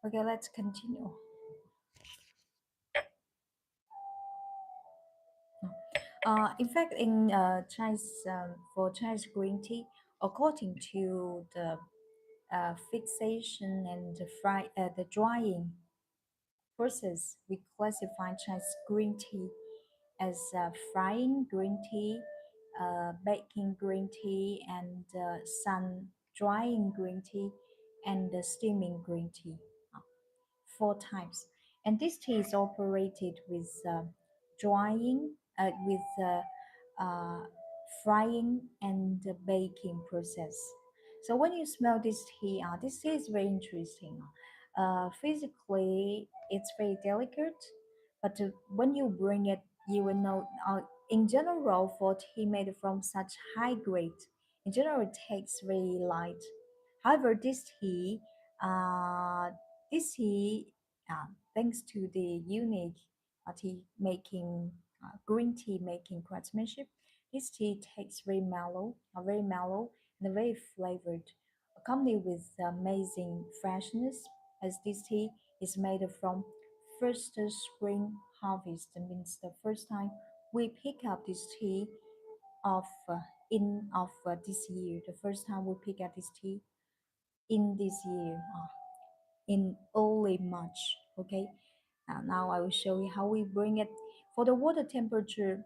Okay, let's continue. In fact, in Chinese, for Chinese green tea, according to the fixation and the drying process, we classify Chinese green tea as frying green tea, baking green tea, and sun drying green tea, and steaming green tea. Uh, Four types. And this tea is operated with drying, uh, frying, and the baking process. So when you smell this tea is very interesting. Physically, it's very delicate, but when you bring it, you will know. In general, for tea made from such high grade, in general, it tastes very light. However, uh, this tea, thanks to the unique green tea making craftsmanship, this tea tastes very mellow and very flavored, accompanied with amazing freshness. As this tea is made from first spring harvest, means the first time we pick up this tea of this year. The first time we pick up this tea in this year, in early March. Okay, now I will show you how we bring it. For the water temperature,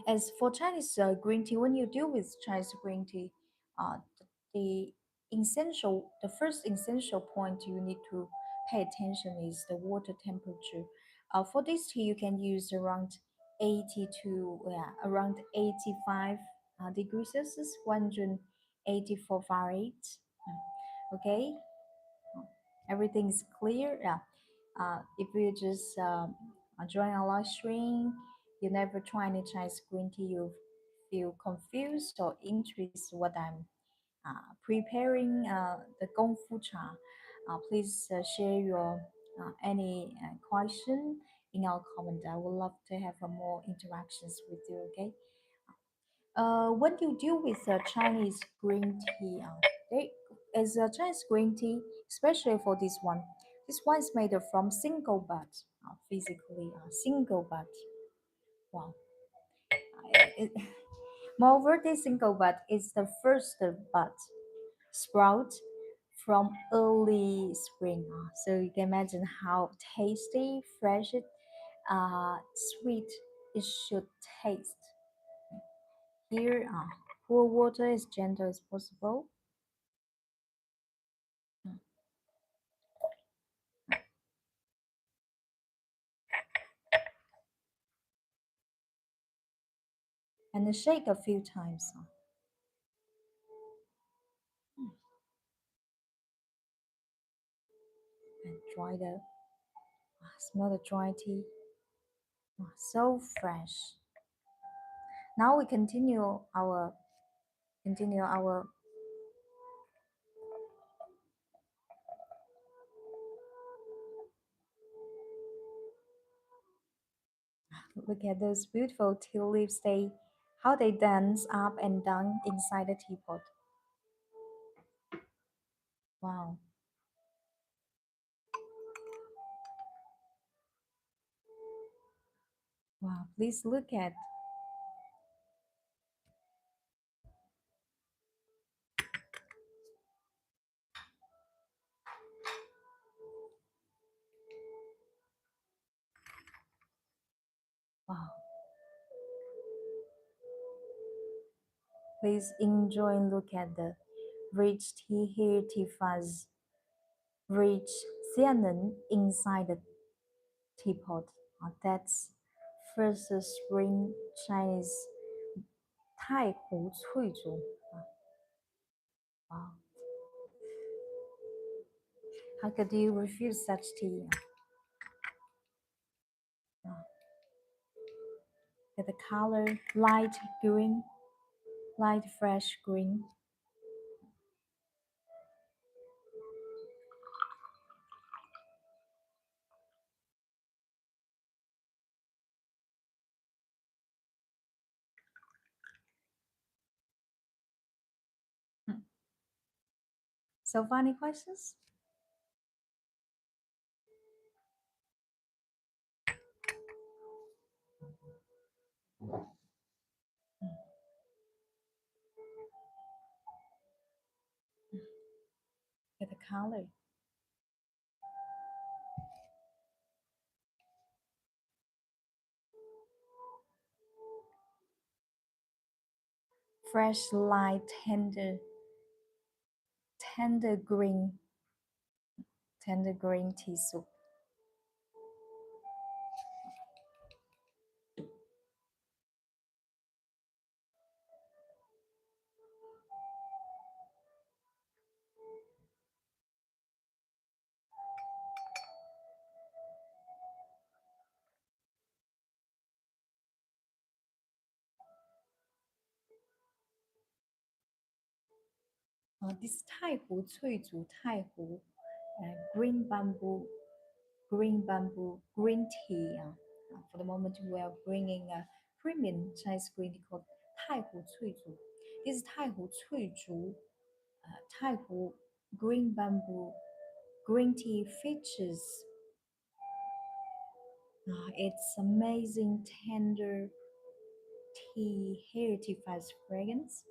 as for Chinese green tea, when you deal with Chinese green tea, the the first essential point you need to pay attention is the water temperature. For this tea, you can use around 80 to around 85 degrees Celsius, 184 Fahrenheit. Okay, everything is clear. Yeah. If you just join a live stream, you never try any Chinese green tea, you feel confused or interested what I'm preparing the Gong Fu Cha. Please share your any question in our comment. I would love to have more interactions with you. Okay. When you deal with Chinese green tea, they, as a Chinese green tea, especially for this one is made from single bud, physically single bud. Wow. It, moreover, this single bud is the first bud sprout from early spring. So you can imagine how tasty, fresh, sweet it should taste. Here, pour water as gentle as possible. Mm. And then shake a few times. And dry the, smell the dry tea. So fresh. Now we continue our, look at those beautiful tea leaves. How they dance up and down inside the teapot. Wow. Wow. Please look at. Wow. Please enjoy and look at the rich tea hair, tea fuzz, rich cyanide inside the teapot. That's first spring Chinese 太湖翠竹. Wow. How could you refuse such tea? The color light green, light fresh green. So funny questions. Get the color. Fresh, light, tender green, tender green tea soup. This 太湖翠竹太湖 green green tea. For the moment, we are bringing a premium Chinese green tea called 太湖翠竹. This is 太湖翠竹, Taihu green bamboo green tea features its amazing tender tea heritage fragrance,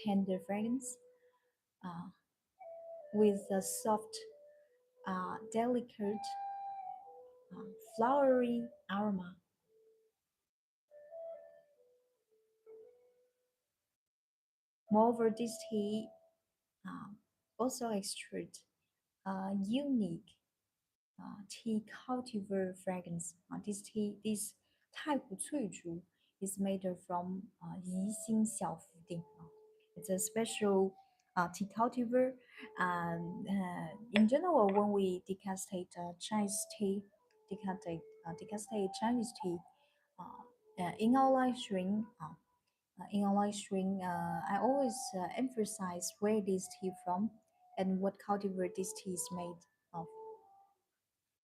tender fragrance, uh, with a soft, delicate, flowery aroma. Moreover, this tea also extract unique tea cultivar fragrance. This 太湖翠竹 is made from Yixing Xiaofuding. It's a special tea cultivar. And in general, when we decastate Chinese tea, decastate Chinese tea, in our live stream, I always emphasize where this tea from and what cultivar this tea is made of,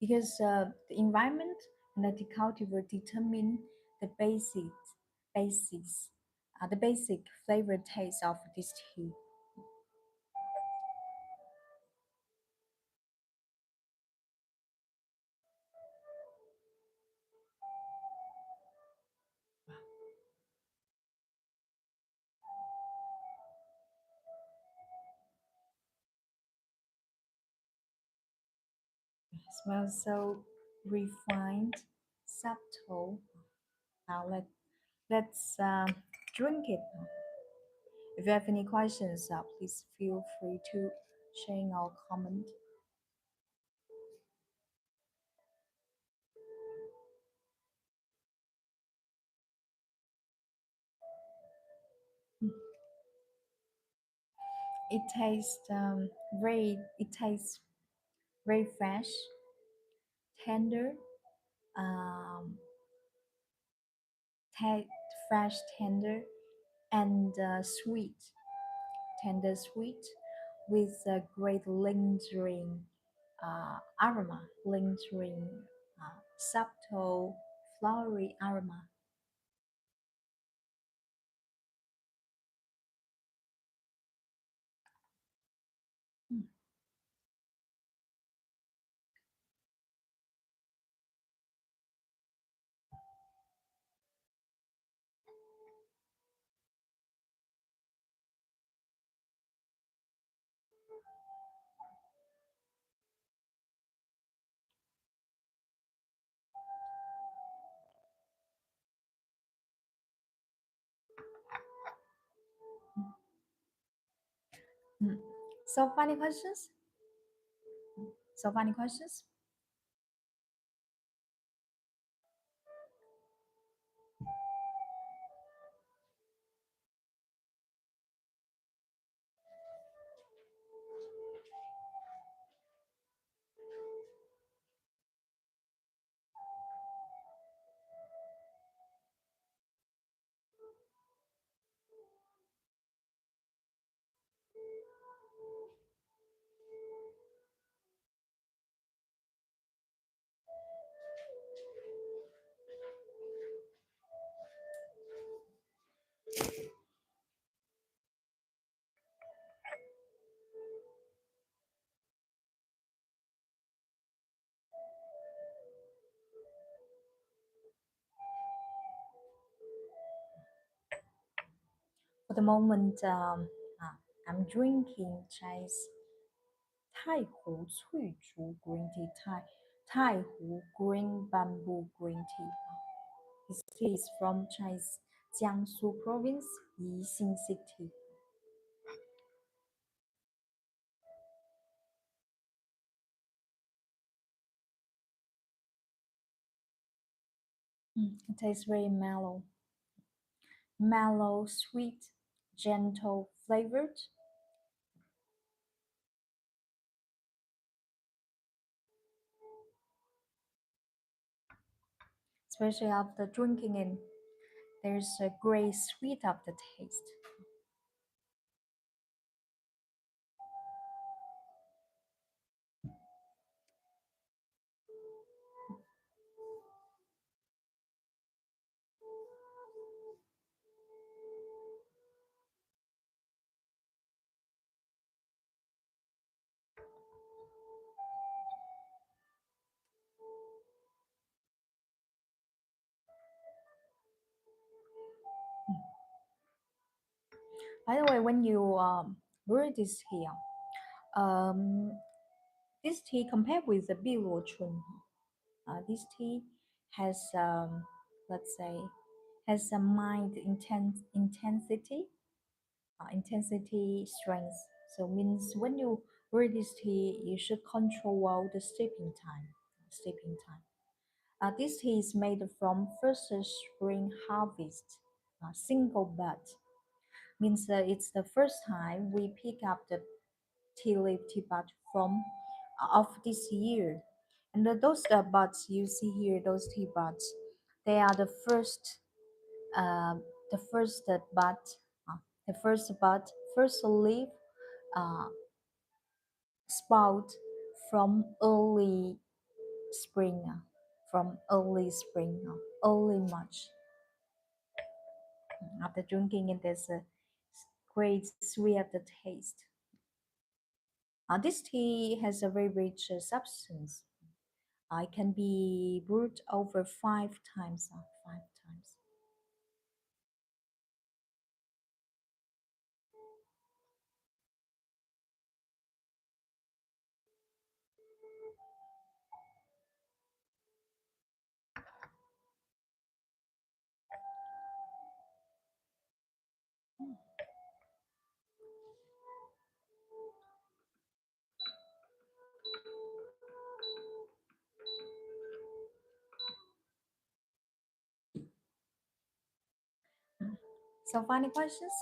because the environment and the cultivar determine the basics, the basic flavor taste of this tea. Smells so refined, subtle. Now let's drink it. If you have any questions, please feel free to share in our comment. It tastes very fresh, tender, um, ta- fresh, tender, and tender, sweet, with a great lingering lingering, subtle, flowery aroma. Mm, mm. So funny questions. So funny questions. For the moment, I'm drinking Chinese Taihu Cui Chu green tea, Taihu green bamboo green tea. This tea is from Chinese Jiangsu province, Yixing city. It tastes very mellow, sweet, gentle, flavored. Especially after drinking it, there's a great sweet aftertaste. By the way, when you brew this tea, um, this tea compared with the Biluochun, this tea has let's say has a mind intensity strength. So means when you brew this tea, you should control well the steeping time. Steeping time. This tea is made from first spring harvest, single bud. Means it's the first time we pick up the tea leaf tea bud from of this year. And those buds you see here, those tea buds, they are uh, the first bud, uh, first leaf uh, sprout from early spring, early March. After drinking it, there's a great sweet taste. This tea has a very rich substance. It can be brewed over 5 times. 5 times. So, final questions?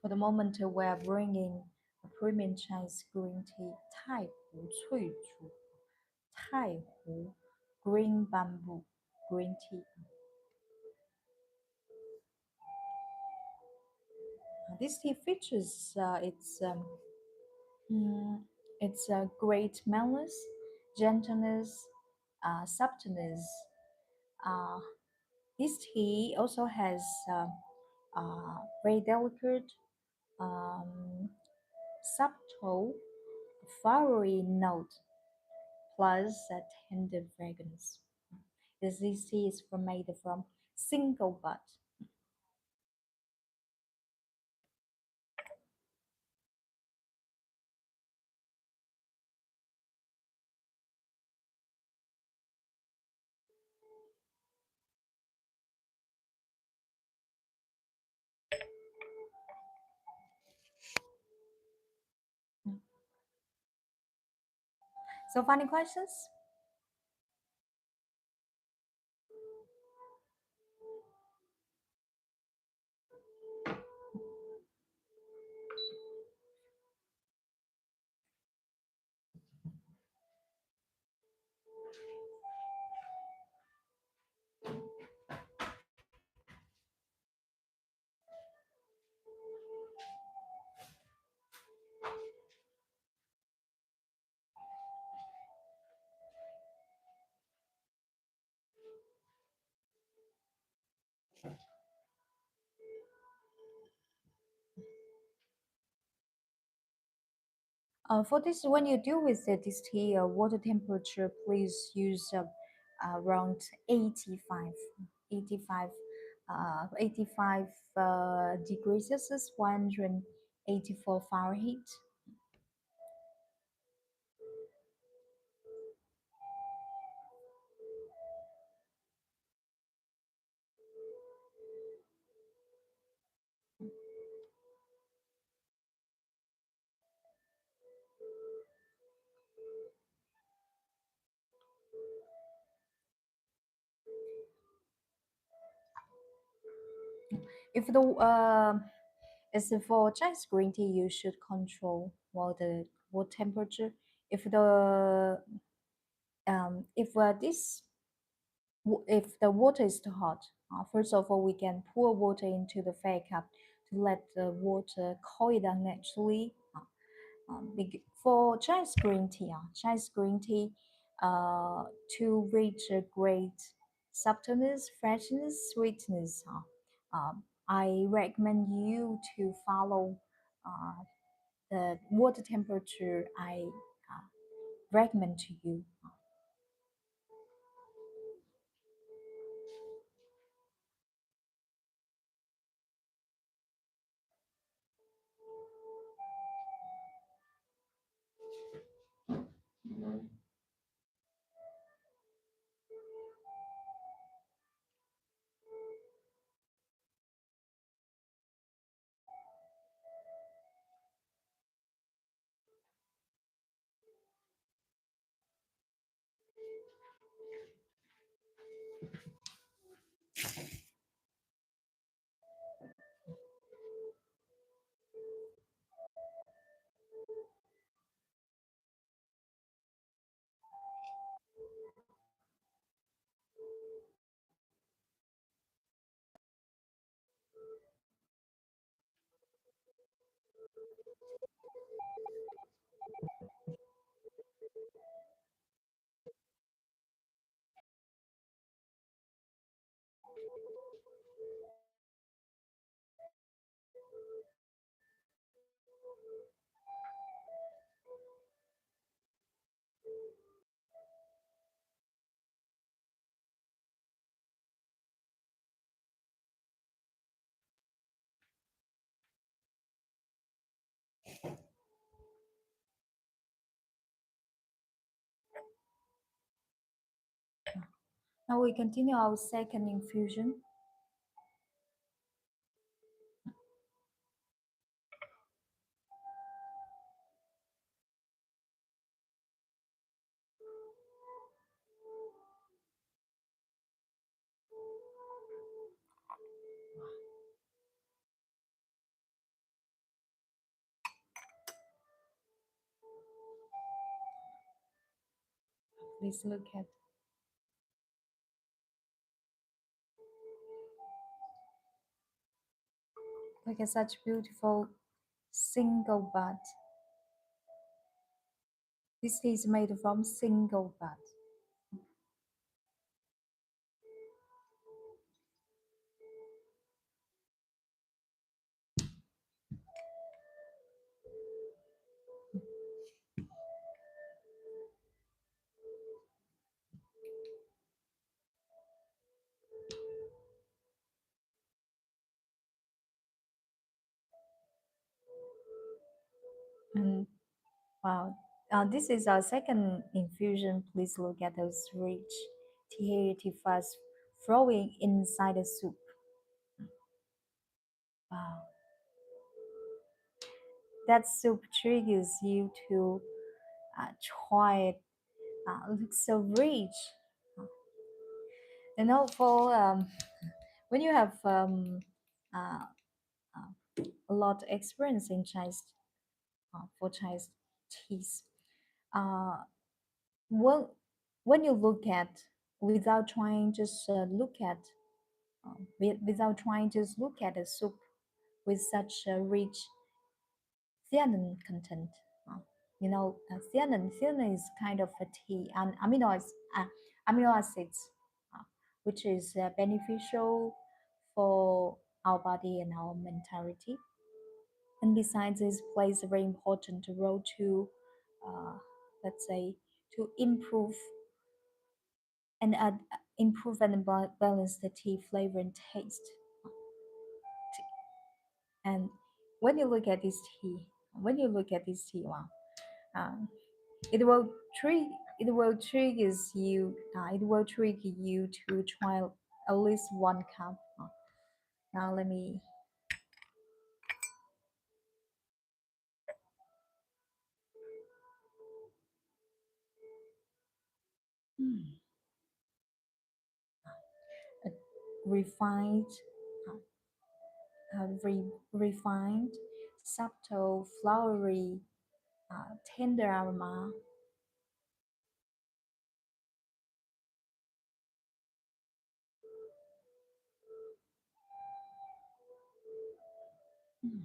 For the moment, we're bringing a premium Chinese green tea, Taihu Cui Chu, Taihu green bamboo green tea. This tea features mm, its great malice, gentleness, subtleness. Uh, this tea also has very delicate, um, subtle, flowery note plus a tender fragrance. This tea is made from single bud. So, funny questions? For this, when you deal with this tea, water temperature, please use around 85, 85, 85 degrees Celsius, 184 Fahrenheit. If the as for Chinese green tea, you should control the water temperature. If the if this if the water is too hot, first of all, we can pour water into the fire cup to let the water cool down naturally. For Chinese green tea, to reach a great subtleness, freshness, sweetness, I recommend you to follow uh, the water temperature I recommend to you. Now we continue our second infusion. Please look at such beautiful single bud. This is made from single bud. And wow, this is our second infusion. Please look at those rich tea fuzz flowing inside the soup. Wow, that soup triggers you to try it. Looks so rich. You know, for when you have uh, a lot of experience in Chinese for Chinese teas, uh, well, when you look at without trying, just look at without trying, just look at the soup with such a rich theanine content. Uh, theanine is kind of a tea and amino acids, which is beneficial for our body and our mentality. And besides, this plays a very important role too uh, let's say, to improve and balance the tea flavor and taste. And when you look at this tea, wow, um, it will trick it will trigger you to try at least one cup. Now let me hmm, uh, refined, refined, subtle, flowery, tender aroma. Mm.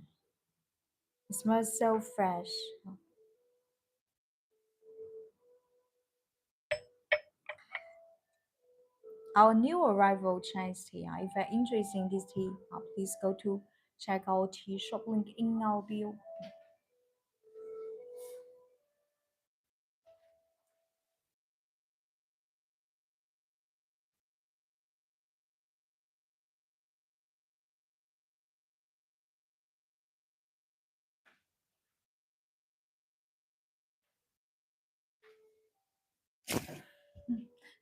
It smells so fresh. Our new arrival Chinese tea. If you're interested in this tea, please go to check our tea shop link in our bio.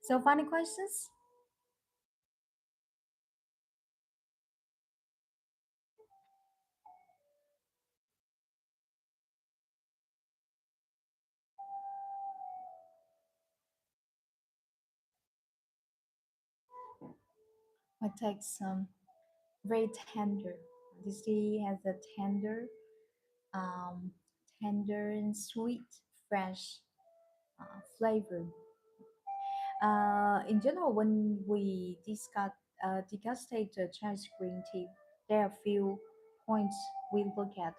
So, funny questions? It takes very tender. This tea has a um, tender and sweet, fresh flavor. In general, when we degustate the Chinese green tea, there are a few points we look at: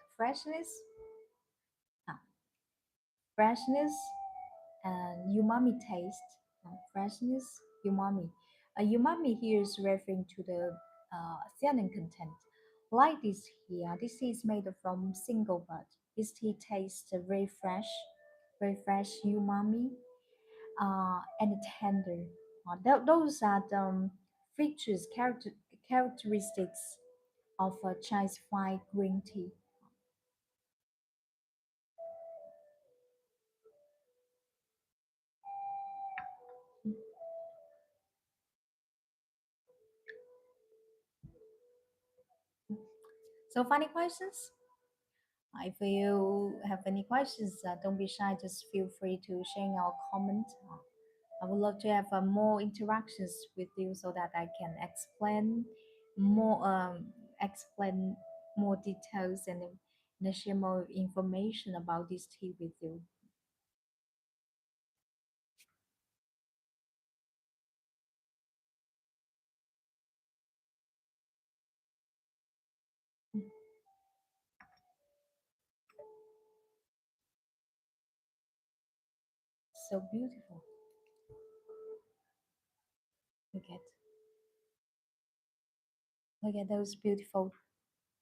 uh, freshness, and umami taste. Freshness, umami. Umami here is referring to the theanine content. Like this here, this tea is made from single bud. This tea tastes very fresh umami, and tender. Those are the characteristics of a Chinese fine green tea. So, funny questions? If you have any questions, don't be shy. Just feel free to share in our comment. I would love to have more interactions with you so that I can more, um, explain more details and share more information about this tea with you. So beautiful. Look at look at those beautiful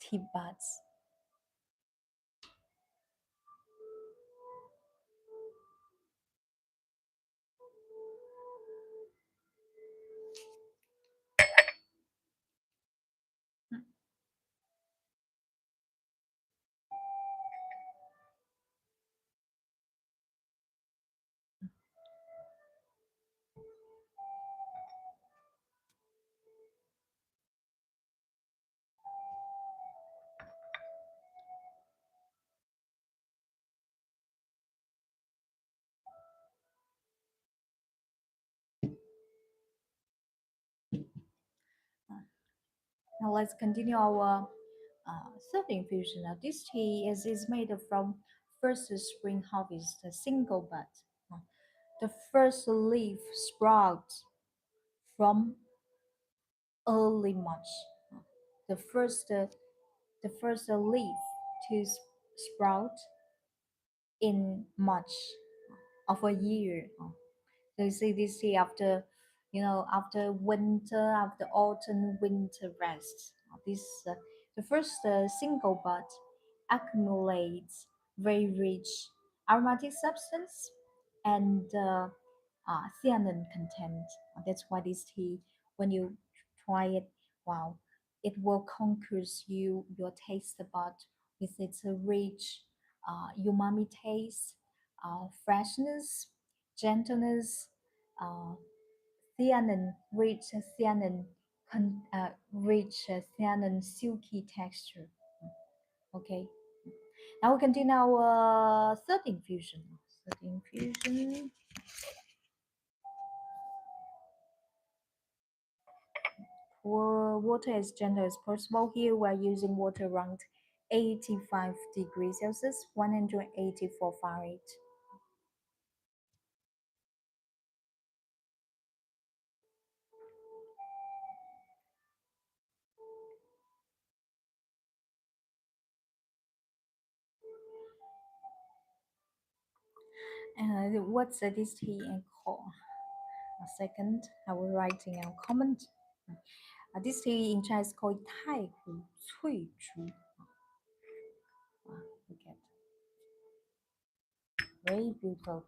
tea buds. Now let's continue our third infusion. Now this tea is made from first spring harvest, a single bud. Uh, The first leaf sprouts from early March. Uh, The first leaf to sprout in March of a year. So you see this tea after, after winter, after autumn, winter rest. This the first single bud accumulates very rich, aromatic substance and theanine content. That's why this tea, when you try it, wow, it will conquers your taste bud with its rich umami taste, freshness, gentleness, uh, theanine, rich theanine silky texture. Okay, now we continue our third infusion. Third infusion. Pour water as gentle as possible. Here we are using water around 85 degrees Celsius, 184 Fahrenheit. What's this tea and call? A second, I will write in a comment. This tea in Chinese is called 太湖翠竹. Look at very beautiful.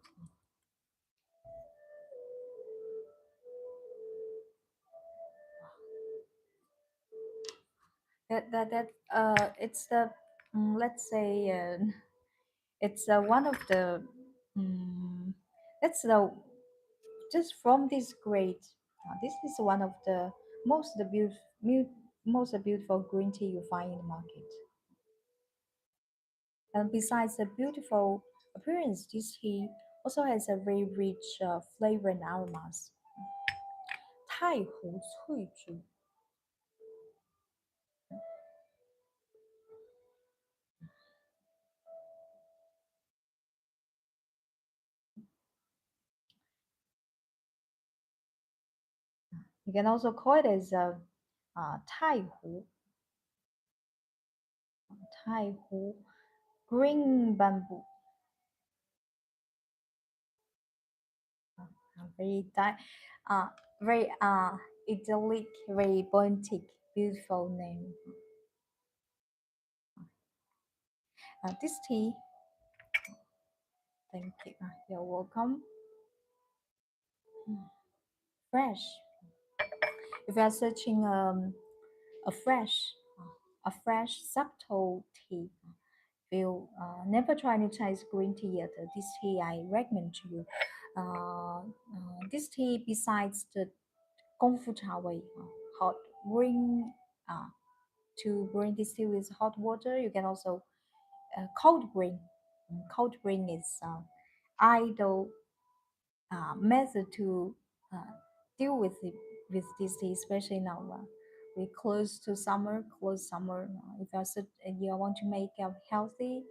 It's the let's say it's one of the um, that's the just from this grade. This is one of the most beautiful green tea you find in the market. And besides the beautiful appearance, this tea also has a very rich flavor and aromas. 太湖翠竹. You can also call it as Taihu, Taihu, green bamboo. Very uh, very idyllic, very poetic, beautiful name. This tea, thank you. You're welcome. Fresh. If you are searching a fresh, a fresh subtle tea, if you never try to Chinese green tea yet, this tea I recommend to you. This tea, besides the Kung Fu Cha Wei, hot bring uh, to bring this tea with hot water. You can also cold bring. Cold bring is idle method to uh, deal with with this tea, especially now. We close to summer, close summer. If you want to make a healthy,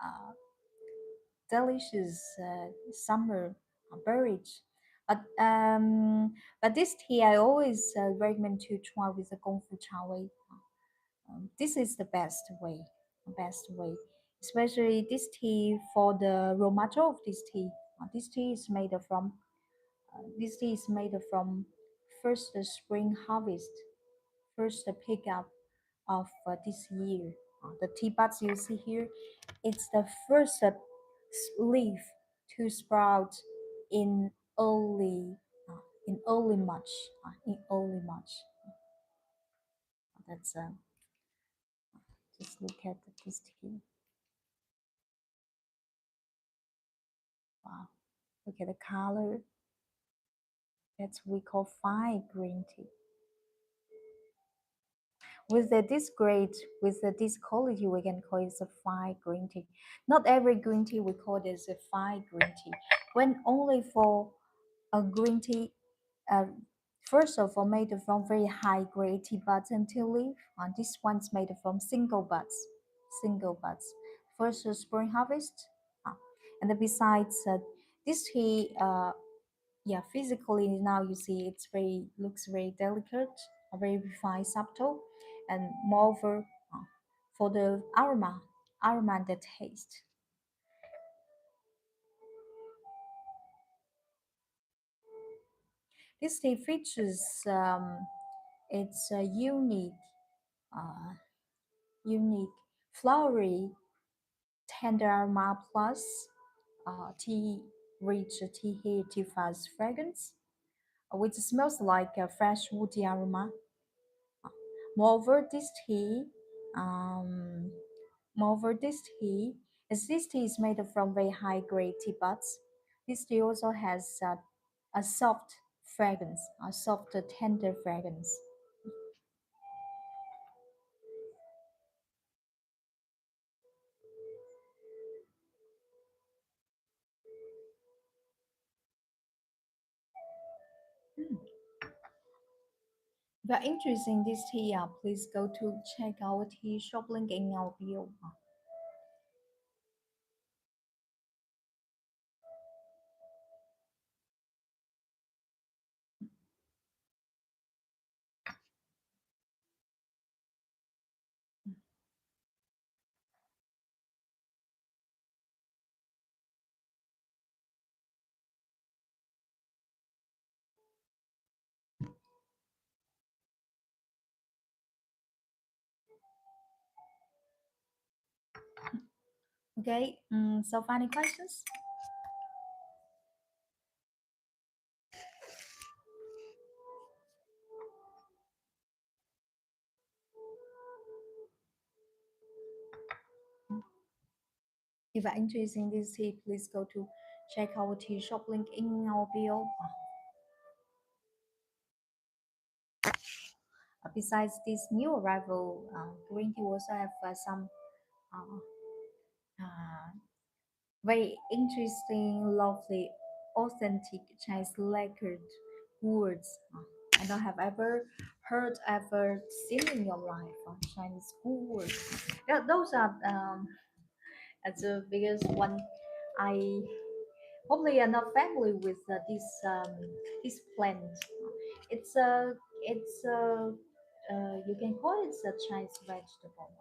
uh, delicious summer beverage, but this tea I always recommend to try with the Gong Fu Cha Wei. This is the best way. Especially this tea for the raw material of this tea. This tea is made from this tea is made from first spring harvest, first pickup of this year. The tea buds you see here, it's the first leaf to sprout in early early March. In early March, that's just look at this tea. Wow, look at the color. That's we call fine green tea. With this grade, with this quality, we can call it a fine green tea. Not every green tea we call this a fine green tea. When only for a green tea, uh, first of all, made from very high grade tea buds and tea leaf. This one's made from single buds. First spring harvest, uh, and then besides this tea, yeah, physically now you see it's very looks very delicate, very refined, subtle, and moreover, for the aroma and the taste. This tea features its uh, unique flowery tender aroma plus tea-rich, tea-hair, tea-fuzz fragrance, which smells like a fresh woody aroma. Moreover, um, moreover, as this tea is made from very high-grade tea buds, this tea also has a soft fragrance, a soft, tender fragrance. If you're interested in this tea, please go to check our tea shop link in our bio. Okay, so final questions? If you're interested in this tea, please go to check our tea shop link in our bio. Besides this new arrival green tea, we also have some uh, uh, very interesting, lovely, authentic Chinese lacquered words. I don't have ever heard, ever seen in your life Chinese words. Yeah, those are that's the biggest one. I probably are not familiar with this plant. It's a you can call it a Chinese vegetable.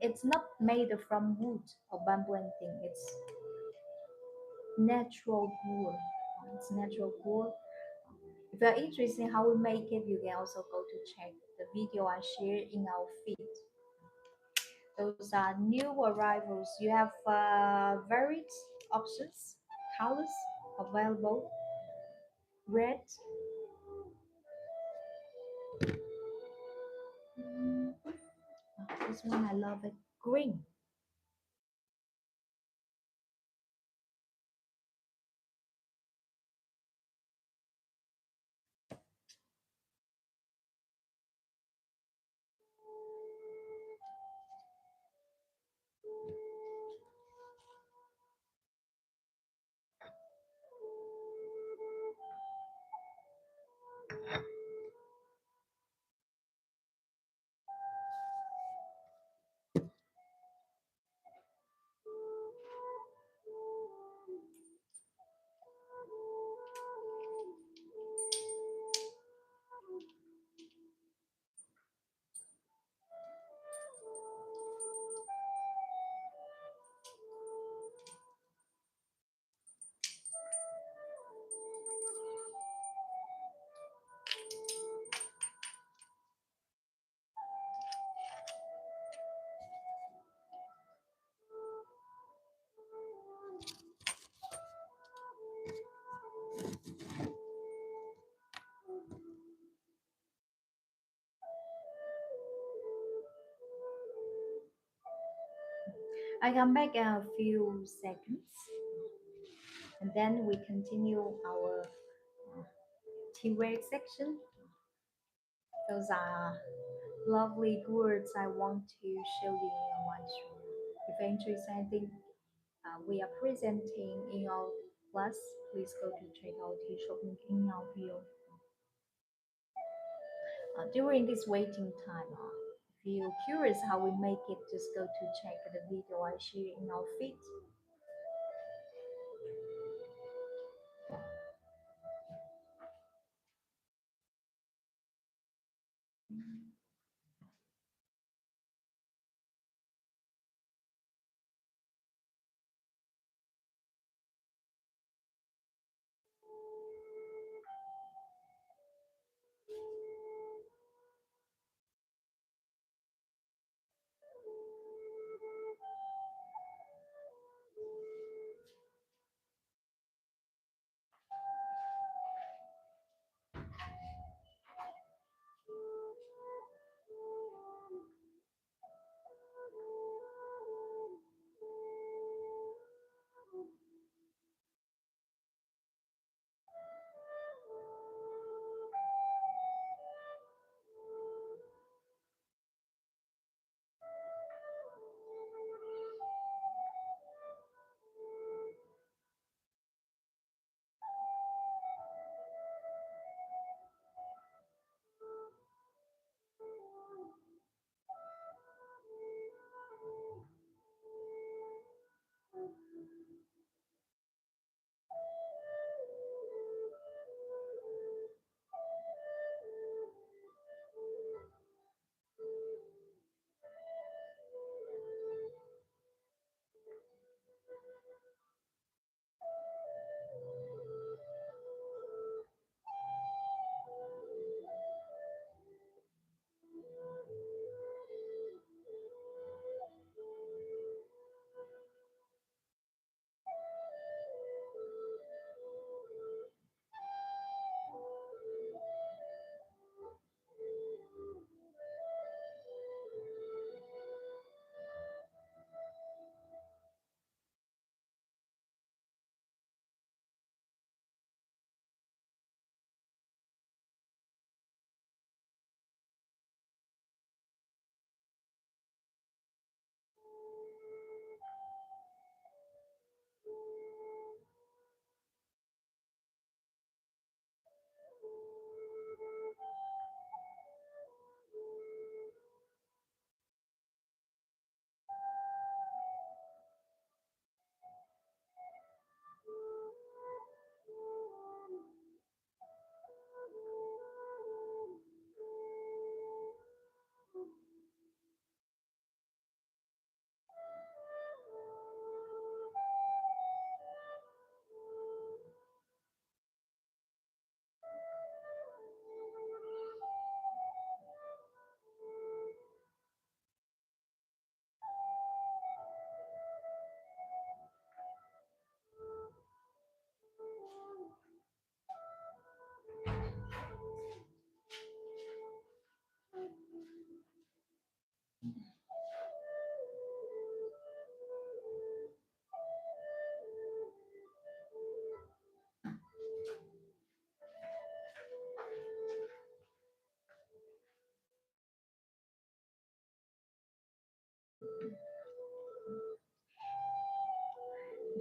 It's not made from wood or bamboo anything. It's natural wood. It's natural wood. If you're interested in how we make it, you can also go to check the video I share in our feed. Those are new arrivals. You have varied options, colors available. Red, this one I love it. Green. I come back in a few seconds and then we continue our teaware section. Those are lovely words I want to show you in your live stream. If you're interested in anything we are presenting in our class, please go to check out the shop link in our bio. During this waiting time, if you're curious how we make it, just go to check the video I share in our feed.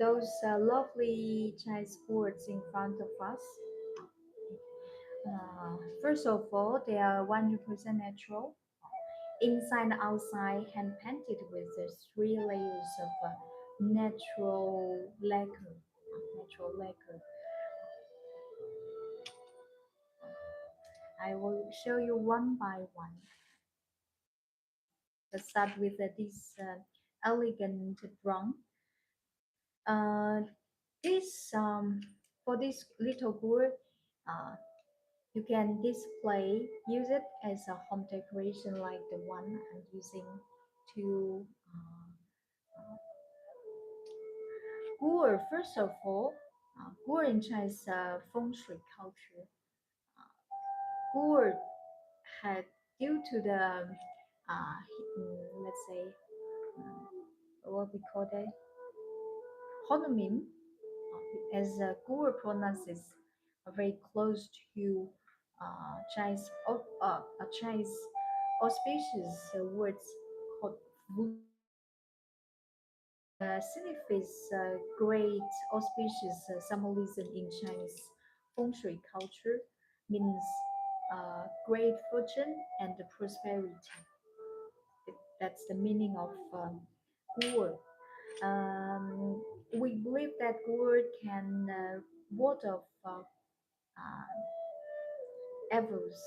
those lovely Chinese words in front of us. First of all, they are 100% natural. Inside and outside, hand painted with the three layers of natural lacquer. Natural lacquer. I will show you one by one. Let's start with this elegant brown. Uh, this for this little gourd, uh, you can display, use it as a home decoration like the one I'm using to gourd. First of all, gourd in Chinese feng shui culture, gourd had due to the let's say what we call that homonym, as gourd pronounces are very close to Chinese auspicious words called Wu. Signifies great auspicious symbolism in Chinese feng shui culture, means great fortune and prosperity. That's the meaning of gourd. We believe that gourd can ward off evils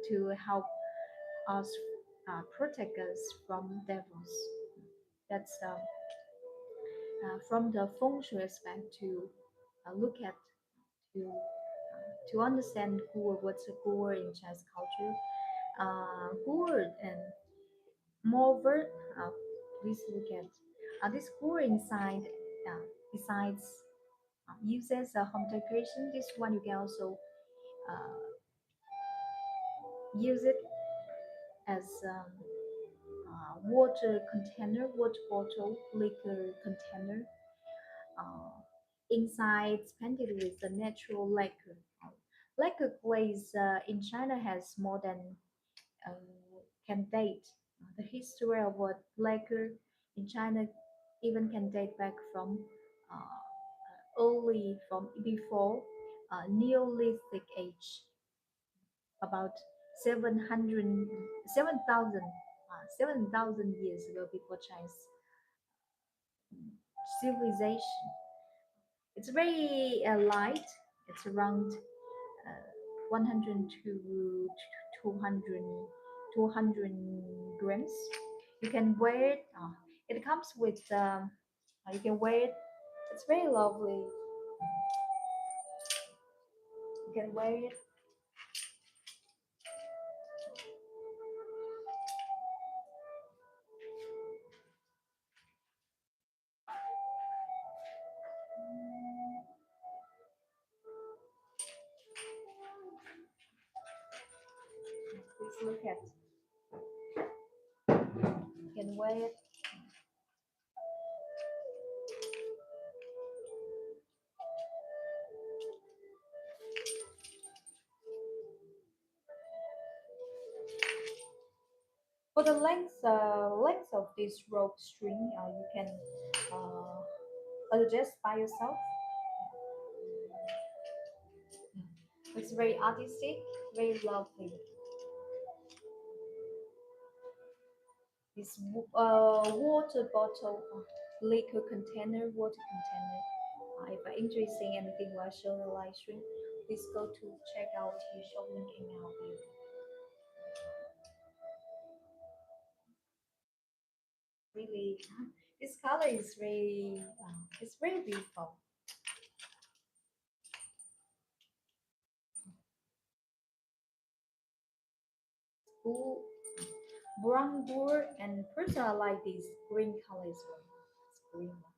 to help us protect us from devils. That's from the feng shui aspect to look at to understand gourd, what's a gourd in Chinese culture. Gourd and moreover, please look at this gourd inside. Besides uses a home decoration, this one you can also uh, use it as water container, water bottle, liquor container. Uh, Inside painted with the natural lacquer. Lacquer glaze in China has more than can date. The history of what lacquer in China even can date back from early from before Neolithic age, about 700, 7,000, 7,000 years ago before Chinese civilization. It's very light. It's around 100 to 200, 200 grams. You can wear it. It comes with, you can wear it. It's very lovely. You can wear it. Please look at. You can wear it. For the length of this rope string, you can uh, adjust by yourself. It's very artistic, very lovely. This water bottle, liquor container, water container. If you're interested in anything while showing the live stream, please go to check out the shop link in our video. Really, this color is very, it's very beautiful. Blue, brown wool, and personally I like this green color as well. It's green one.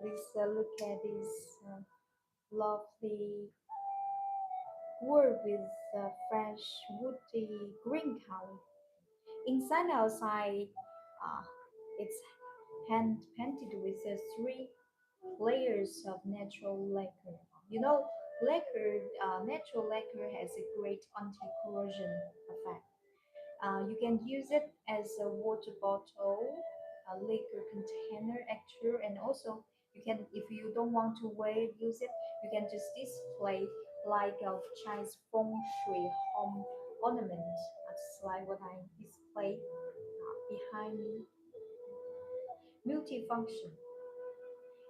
Please look at this lovely wood with fresh woody green color. Inside and outside, uh, it's hand painted with three layers of natural lacquer. You know, natural lacquer has a great anti-corrosion effect. You can use it as a water bottle, a liquor container, actually, and also you can, if you don't want to wear use it, you can just display like a Chinese feng shui home ornament. That's like what I display behind me. Multifunction.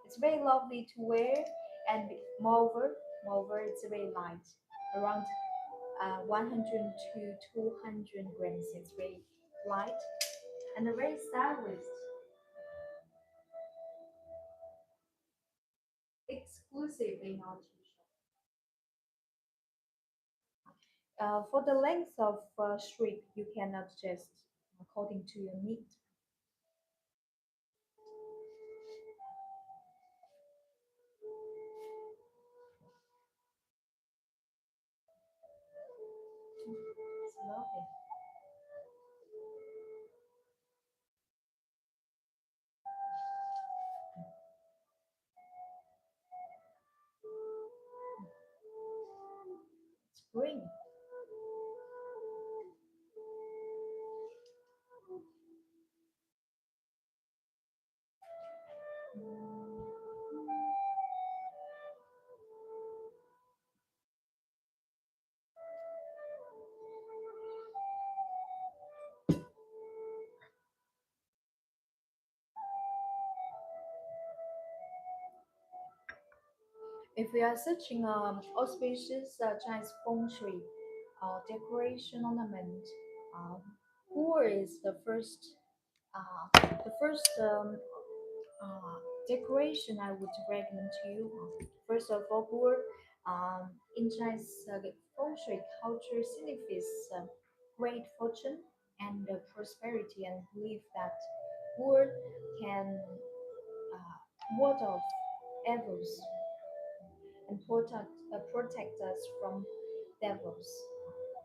It's very lovely to wear, and moreover, it's very light, around 100 to 200 grams. It's very light and very stylish, exclusive in our t-shirt. For the length of strip, you can adjust according to your need. It's lovely. It's green. If we are searching auspicious Chinese feng shui decoration ornament, um, Wu is the first uh, decoration I would recommend to you. First of all, Wu in Chinese feng shui culture signifies great fortune and prosperity, and believe that Wu can ward off evils and protect us from devils,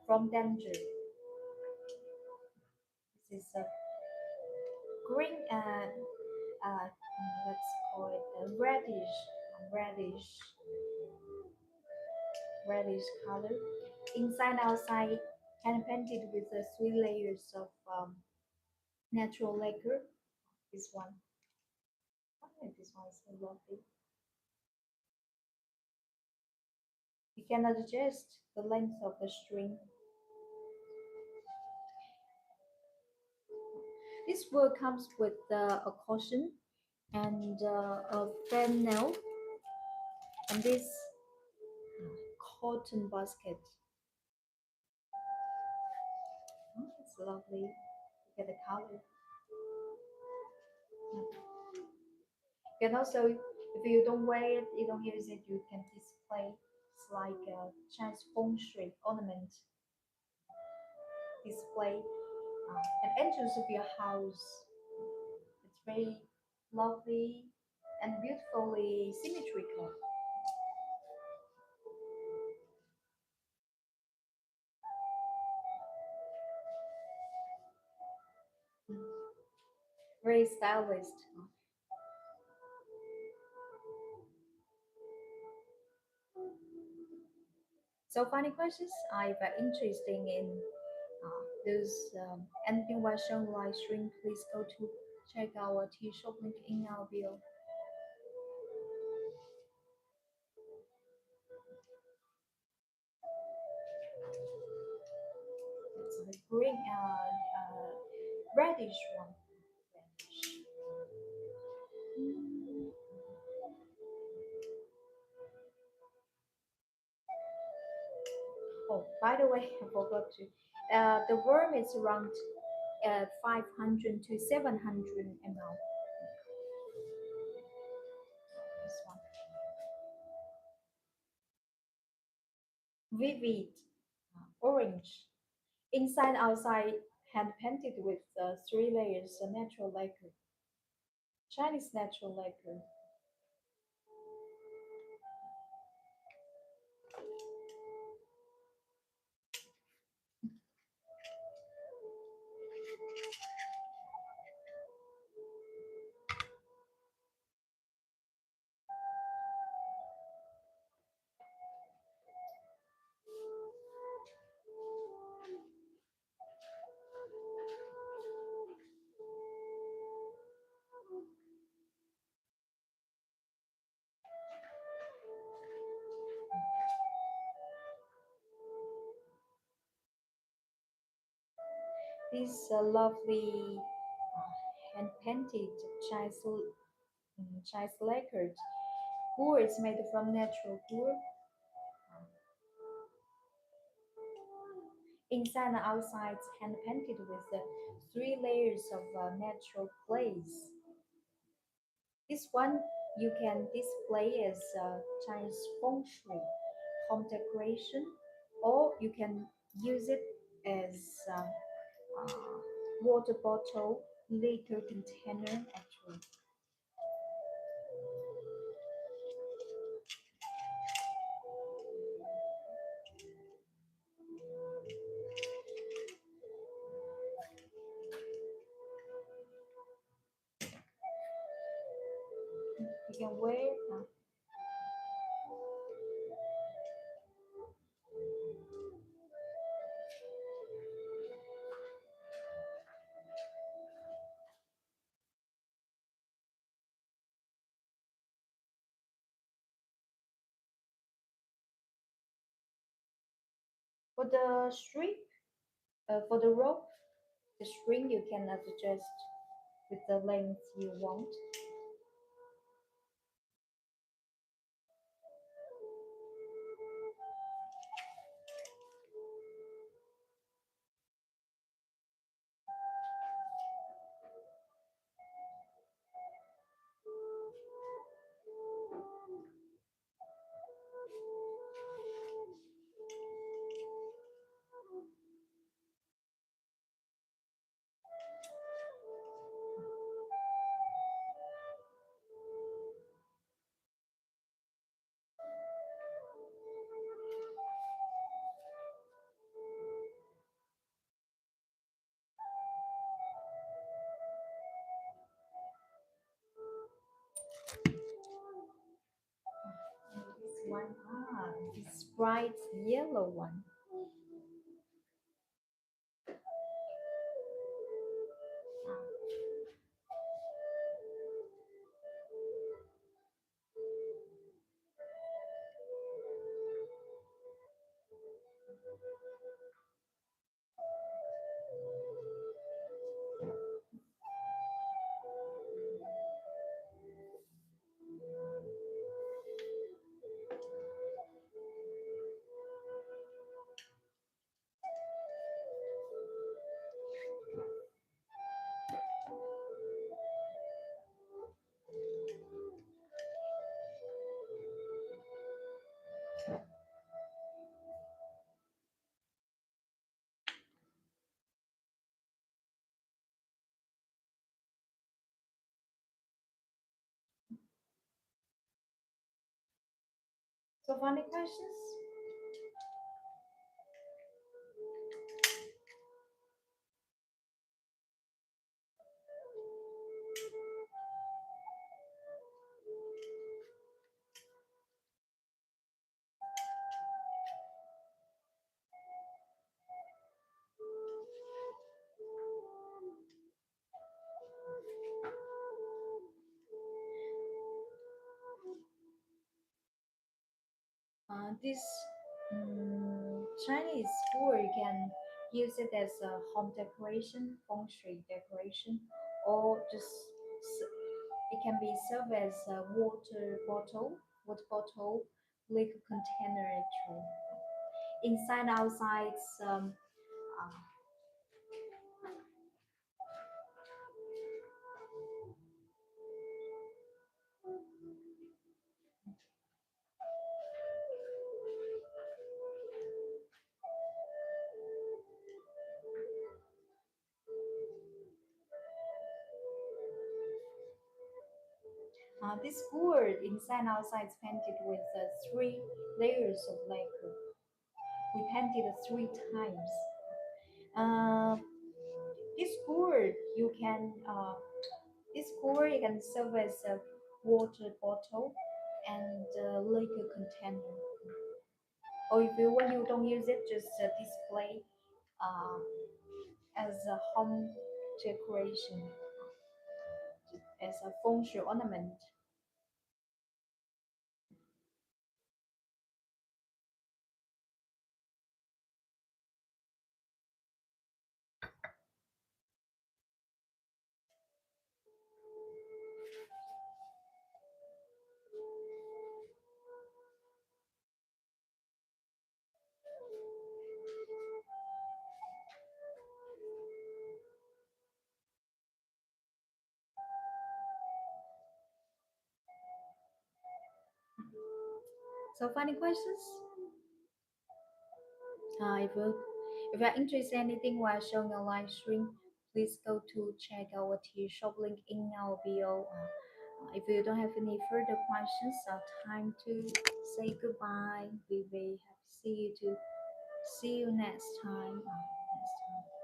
from danger. This is a green and let's call it a reddish, reddish color. Inside and outside, hand painted with three layers of natural lacquer. This one, oh, this one is so lovely. You can adjust the length of the string. This work comes with a caution and a fan nail and this cotton basket. Oh, it's lovely. Look at the color. You can also, if you don't wear it, you don't use it, you can display. It's like a Chinese feng shui ornament display at entrance of your house. It's very lovely and beautifully symmetrical. Very stylish. So, funny questions. If you're interested in those anything was shown live stream, please go to check our T-shop link in our bio. It's the green reddish one. Reddish. Oh, by the way, I forgot to. The worm is around 500 to 700 ml. This one. Vivid orange. Inside, outside, hand painted with three layers of natural lacquer. Chinese natural lacquer. This lovely hand painted child lacquered board is made from natural wood. Inside and outside, hand painted with three layers of natural glaze. This one you can display as Chinese feng shui, home decoration, or you can use it as uh, water bottle, liquor container. Actually, you can wear for the string, for the rope, the string you can adjust with the length you want. This one, this bright yellow one. So funny questions. This Chinese food you can use it as a home decoration, feng shui decoration, or just it can be served as a water bottle, liquor container actually. Inside, outside, uh, this board inside and outside is painted with three layers of lacquer. We painted three times. Uh, this board you can this board you can serve as a water bottle and liquor container. Or if you when you don't use it, just display uh, as a home decoration, as a feng shui ornament. So, funny questions. If you're interested in anything while showing a live stream, please go to check our tea shop link in our bio. If you don't have any further questions, time to say goodbye. We will have see you next time. Next time.